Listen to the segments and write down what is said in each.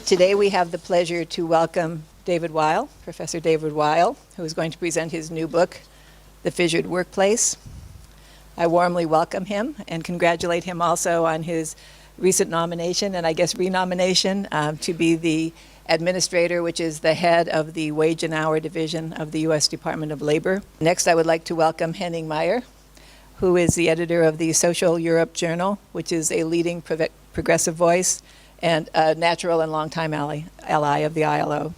Today we have the pleasure to welcome David Weil, Professor David Weil, who is going to present his new book, The Fissured Workplace. I warmly welcome him and congratulate him also on his recent nomination, and I guess renomination, to be the administrator, which is the head of the Wage and Hour Division of the U.S. Department of Labor. Next, I would like to welcome Henning Meyer, who is the editor of the Social Europe Journal, which is a leading progressive voice and a natural and longtime ally of the ILO.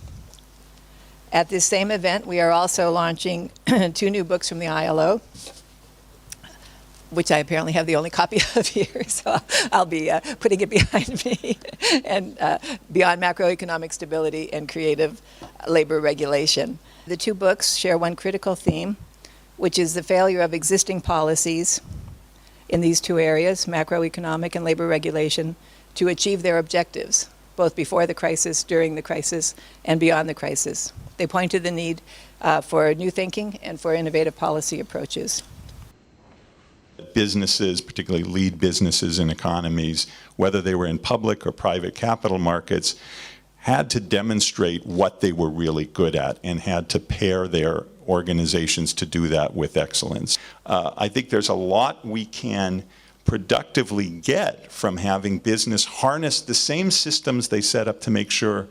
At this same event, we are also launching two new books from the ILO, which I apparently have the only copy of here, so I'll be putting it behind me, and Beyond Macroeconomic Stability and Creative Labor Regulation. The two books share one critical theme, which is the failure of existing policies in these two areas, macroeconomic and labor regulation, to achieve their objectives, both before the crisis, during the crisis, and beyond the crisis. They point to the need for new thinking and for innovative policy approaches. Businesses, particularly lead businesses in economies, whether they were in public or private capital markets, had to demonstrate what they were really good at and had to pair their organizations to do that with excellence. I think there's a lot we can productively get from having business harness the same systems they set up to make sure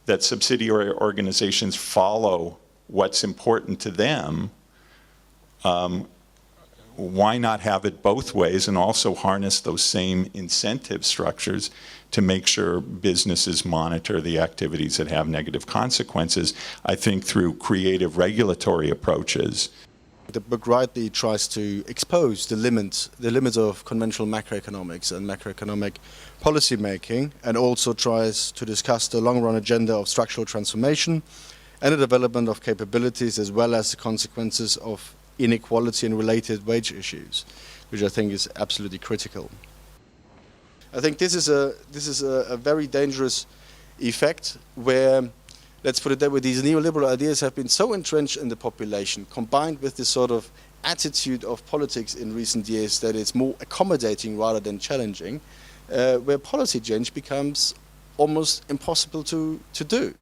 that subsidiary organizations follow what's important to them. Why not have it both ways and also harness those same incentive structures to make sure businesses monitor the activities that have negative consequences, I think through creative regulatory approaches. The book rightly tries to expose the limits of conventional macroeconomics and macroeconomic policy making, and also tries to discuss the long-run agenda of structural transformation and the development of capabilities, as well as the consequences of inequality and related wage issues, which I think is absolutely critical. I think this is a very dangerous effect where, let's put it that way, these neoliberal ideas have been so entrenched in the population, combined with this sort of attitude of politics in recent years that it's more accommodating rather than challenging, where policy change becomes almost impossible to do.